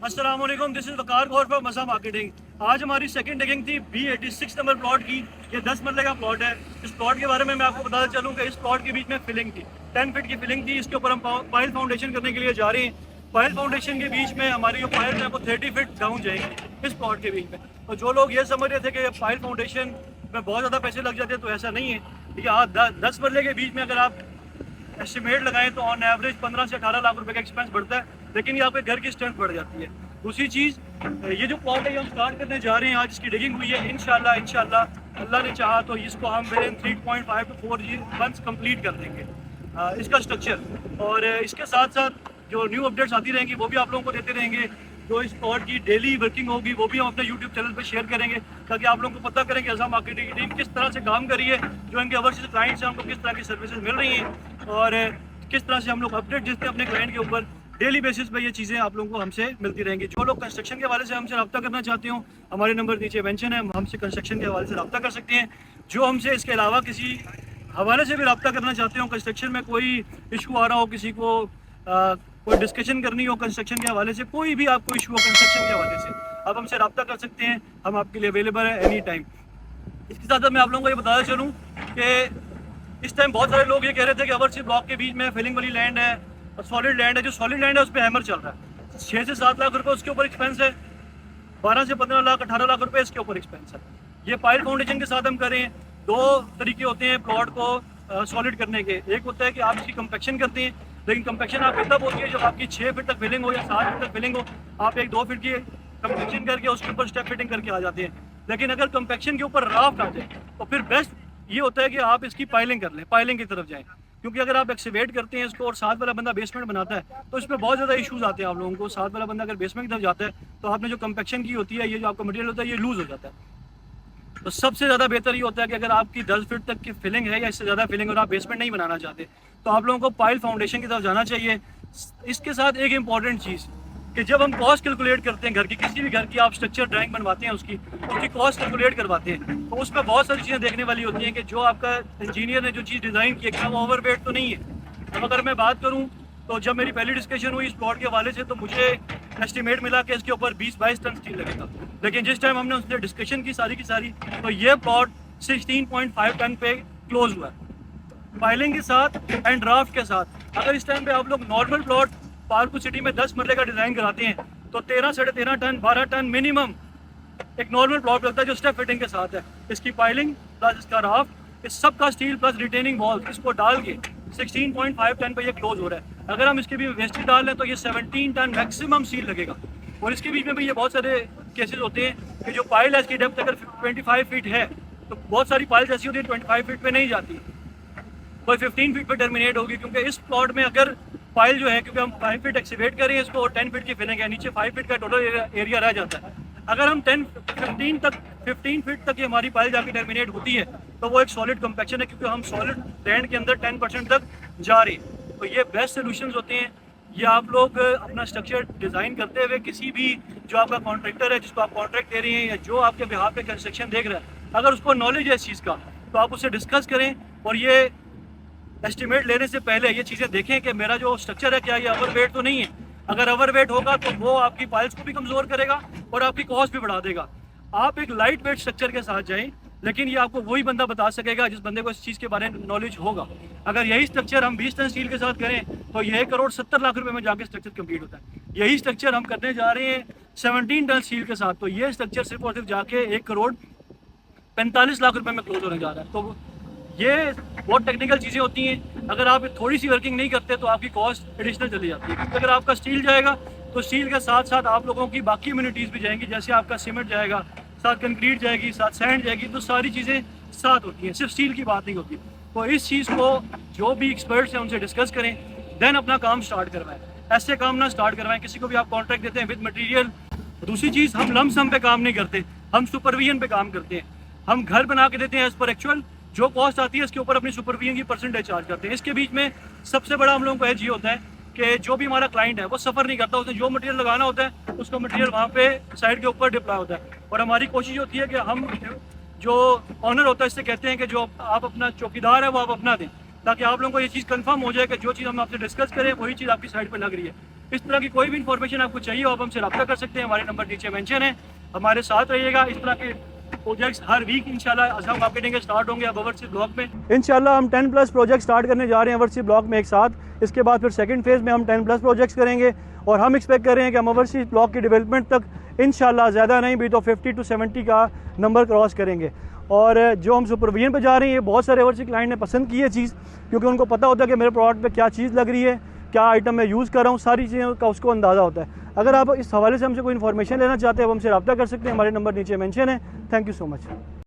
अस्सलाम वालेकुम, this is Waqar Gaur for मसा मार्केटिंग। आज हमारी सेकंड डिगिंग थी B86 नंबर प्लॉट की। ये 10 मरले का प्लॉट है। इस प्लॉट के बारे में मैं आपको बताना चलूँ कि इस प्लॉट के बीच में फिलिंग थी, 10 फीट की फिलिंग थी। इसके ऊपर हम पाइल फाउंडेशन करने के लिए जा रहे हैं। पाइल फाउंडेशन के बीच में हमारी जो पाइल है वो 30 फीट डाउन जाएंगी इस प्लॉट के बीच में। तो जो लोग ये समझ रहे थे कि पाइल फाउंडेशन में बहुत ज़्यादा पैसे लग जाते हैं, तो ऐसा नहीं है। ठीक है, हाँ, 10 मरले के बीच में अगर आप एस्टिमेट लगाएं तो ऑन एवरेज 15 से 18 लाख रुपए का एक्सपेंस बढ़ता है, लेकिन ये आपके घर की स्ट्रेंथ बढ़ जाती है। दूसरी चीज़, ये जो प्लॉट है ये हम स्टार्ट करने जा रहे हैं। आज इसकी डिगिंग हुई है। इंशाल्लाह अल्लाह ने चाहा तो इसको हम with in 3.5 to 4 months complete कर देंगे इसका स्ट्रक्चर। और इसके साथ साथ जो न्यू अपडेट्स आती रहेंगी वो भी आप लोगों को देते रहेंगे। जो इस प्लॉट की डेली वर्किंग होगी वो भी हम अपने यूट्यूब चैनल पर शेयर करेंगे, ताकि आप लोगों को पता करें कि अज़ा मार्केटिंग की टीम किस तरह से काम कर रही है, जो इनके ओवरसीज क्लाइंट्स हैं हमको किस तरह की सर्विसेज मिल रही हैं, और किस तरह से हम लोग अपडेट देते हैं अपने क्लाइंट के ऊपर। डेली बेसिस पे ये चीज़ें आप लोगों को हमसे मिलती रहेंगी। जो लोग कंस्ट्रक्शन के हवाले से हमसे रब्ता करना चाहते हो, हमारे नंबर नीचे मेंशन है, हमसे कंस्ट्रक्शन के हवाले से रब्ता कर सकते हैं। जो हमसे इसके अलावा किसी हवाले से भी रब्ता करना चाहते हो, कंस्ट्रक्शन में कोई इशू आ रहा हो, किसी को कोई डिस्कशन करनी हो कंस्ट्रक्शन के हवाले से, कोई भी आपको इशू हो कंस्ट्रक्शन के हवाले से, आप हमसे रब्ता कर सकते हैं। हम आपके लिए अवेलेबल है एनी टाइम। इसके साथ मैं आप लोगों को ये बताना चलूँ कि इस टाइम बहुत सारे लोग ये कह रहे थे कि ओवरसीज ब्लॉक के बीच में फिलिंग वाली लैंड है और सॉलिड लैंड है। जो सॉलिड लैंड है उस पर हैमर चल रहा है। 6 से 7 लाख रुपए उसके ऊपर एक्सपेंस है, 12 से 15 लाख 18 लाख रुपए इसके ऊपर एक्सपेंस है। ये पाइल फाउंडेशन के साथ हम करें। 2 तरीके होते हैं प्लॉट को सॉलिड करने के। एक होता है कि आप इसकी कंपेक्शन करते हैं, लेकिन कंपेक्शन आपकी तब होती है जब आपकी 6 फीट तक फिलिंग हो या 7 फीट तक फिलिंग हो। आप एक 2 फीट की कंपेक्शन करके उसके ऊपर स्टेप फिटिंग करके आ जाते हैं। लेकिन अगर कंपेक्शन के ऊपर राफ्ट आ जाए तो फिर बेस्ट ये होता है कि आप इसकी पाइलिंग कर लें, पाइलिंग की तरफ जाएं। क्योंकि अगर आप एक्सीवेट करते हैं इसको और साथ वाला बंदा बेसमेंट बनाता है तो इसमें बहुत ज़्यादा इश्यूज आते हैं आप लोगों को। साथ वाला बंदा अगर बेसमेंट की तरफ जाता है तो आपने जो कंपेक्शन की होती है, ये जो आपका मटेरियल होता है, ये लूज हो जाता है। तो सबसे ज़्यादा बेहतर ये होता है कि अगर आपकी 10 फीट तक की फिलिंग है या इससे ज़्यादा फिलिंग और आप बेसमेंट नहीं बनाना चाहते, तो आप लोगों को पाइल फाउंडेशन की तरफ जाना चाहिए। इसके साथ एक इंपॉर्टेंट चीज़ कि जब हम कॉस्ट कैलकुलेट करते हैं घर की, किसी भी घर की आप स्ट्रक्चर ड्राइंग बनवाते हैं, उसकी कॉस्ट कैलकुलेट करवाते हैं, तो उसमें बहुत सारी चीज़ें देखने वाली होती हैं कि जो आपका इंजीनियर ने जो चीज़ डिज़ाइन की है क्या वो ओवरवेट तो नहीं है। अब अगर मैं बात करूँ तो जब मेरी पहली डिस्कशन हुई इस प्लॉट के हवाले से तो मुझे एस्टिमेट मिला कि इसके ऊपर 20-22 टन स्टील लगेगा। लेकिन जिस टाइम हमने उससे डिस्कशन की सारी तो ये प्लॉट 16.5 टन पे क्लोज हुआ है, फाइलिंग के साथ एंड ड्राफ्ट के साथ। अगर इस टाइम पे आप लोग नॉर्मल प्लॉट पालकू सिटी में 10 मरले का डिज़ाइन कराते हैं तो 13, 13.5 टन, 12 टन मिनिमम एक नॉर्मल प्लॉट लगता है जो स्टेप फिटिंग के साथ है। इसकी पाइलिंग प्लस इसका राफ्ट, इस सब का स्टील प्लस रिटेनिंग वॉल, इसको डाल के 16.5 टन पे ये क्लोज हो रहा है। अगर हम इसके भी वेस्टेज डाल लें तो ये 17 टन मैक्सिमम स्टील लगेगा। और इसके बीच में भी ये बहुत सारे केसेस होते हैं कि जो पाइल है इसकी डेप्थ अगर 25 फीट है तो बहुत सारी पाइल्स ऐसी होती है 25 फीट पे नहीं जाती, कोई 15 फीट पे टर्मिनेट होगी। क्योंकि इस प्लॉट में अगर पाइल जो है, क्योंकि हम 5 फीट एक्सीवेट करें इसको और 10 फीट की फिलिंग है, नीचे 5 फीट का टोटल एरिया रह जाता है। अगर हम 15 फीट तक ये हमारी पाइल जाके टर्मिनेट होती है तो वो एक सॉलिड कंपेक्शन है, क्योंकि हम सॉलिड लैंड के अंदर 10% तक जा रहे हैं। तो ये बेस्ट सोल्यूशन होते हैं। ये आप लोग अपना स्ट्रक्चर डिज़ाइन करते हुए किसी भी जो आपका कॉन्ट्रैक्टर है जिसको आप कॉन्ट्रैक्ट दे रहे हैं या जो आपके बिहाफ पे कंस्ट्रक्शन देख रहा है, अगर उसको नॉलेज है इस चीज़ का तो आप उससे डिस्कस करें और ये एस्टिमेट लेने से पहले ये चीज़ें देखें कि मेरा जो स्ट्रक्चर है क्या ये ओवरवेट तो नहीं है। अगर ओवरवेट होगा तो वो आपकी पाइल्स को भी कमज़ोर करेगा और आपकी कॉस्ट भी बढ़ा देगा। आप एक लाइट वेट स्ट्रक्चर के साथ जाएं, लेकिन ये आपको वही बंदा बता सकेगा जिस बंदे को इस चीज़ के बारे में नॉलेज होगा। अगर यही स्ट्रक्चर हम 20 टन स्टील के साथ करें तो ये 1,70,00,000 रुपए में जाके स्ट्रक्चर कंप्लीट होता है। यही स्ट्रक्चर हम करने जा रहे हैं 17 टन स्टील के साथ, तो ये स्ट्रक्चर सिर्फ और सिर्फ जाके 1,45,00,000 रुपए में क्लोज होने जा रहा है। तो ये बहुत टेक्निकल चीज़ें होती हैं। अगर आप थोड़ी सी वर्किंग नहीं करते तो आपकी कॉस्ट एडिशनल चली जाती है, क्योंकि अगर आपका स्टील जाएगा तो स्टील के साथ साथ आप लोगों की बाकी इम्यूनिटीज़ भी जाएंगी। जैसे आपका सीमेंट जाएगा, साथ कंक्रीट जाएगी, साथ सैंड जाएगी, तो सारी चीज़ें साथ होती हैं, सिर्फ स्टील की बात नहीं होती। तो इस चीज़ को जो भी एक्सपर्ट्स हैं उनसे डिस्कस करें, देन अपना काम स्टार्ट करवाएं। ऐसे काम ना स्टार्ट करवाएं। किसी को भी आप कॉन्ट्रैक्ट देते हैं विद मटेरियल। दूसरी चीज़, हम लमसम पे काम नहीं करते, हम सुपरविजन पे काम करते हैं। हम घर बना के देते हैं एज पर एक्चुअल जो कॉस्ट आती है इसके ऊपर अपनी सुपरविजन की परसेंटेज चार्ज करते हैं। इसके बीच में सबसे बड़ा हम लोगों को एज ये होता है कि जो भी हमारा क्लाइंट है वो सफ़र नहीं करता, उसने जो मटेरियल लगाना होता है उसका मटेरियल वहाँ पे साइड के ऊपर डिप्लॉय होता है। और हमारी कोशिश होती है कि हम जो ऑनर होता है इससे कहते हैं कि जो आप अपना चौकीदार है वो आप अपना दें, ताकि आप लोगों को ये चीज़ कंफर्म हो जाए कि जो चीज़ हम आपसे डिस्कस करें वही चीज़ आपकी साइड पर लग रही है। इस तरह की कोई भी इंफॉर्मेशन आपको चाहिए हो आप हमसे रब्ता कर सकते हैं, हमारे नंबर नीचे मेंशन है। हमारे साथ रहिएगा, इस तरह के प्रोजेक्ट्स हर वीक इंशाल्लाह अज़हर मार्केटिंग के स्टार्ट होंगे अब ओवरसीज ब्लॉक में। इंशाल्लाह हम 10 प्लस प्रोजेक्ट स्टार्ट करने जा रहे हैं ओवरसीज ब्लॉक में एक साथ। इसके बाद फिर सेकंड फेज़ में हम 10 प्लस प्रोजेक्ट्स करेंगे और हम एक्सपेक्ट कर रहे हैं कि हम ओवरसीज ब्लॉक की डेवलपमेंट तक इंशाल्लाह ज़्यादा नहीं भी तो 50 to 70 का नंबर क्रॉस करेंगे। और जो हम सुपरविजन पे जा रहे हैं, ये बहुत सारे ओवरसीज क्लाइंट ने पसंद की है चीज़, क्योंकि उनको पता होता है कि मेरे प्रोडक्ट पे क्या चीज़ लग रही है, क्या आइटम मैं यूज़ कर रहा हूँ, सारी चीज़ों का उसको अंदाज़ा होता है। अगर आप इस हवाले से हमसे कोई इन्फॉर्मेशन लेना चाहते हैं, वो हमसे रब्ता कर सकते हैं, हमारे नंबर नीचे मेंशन है। Thank you so much.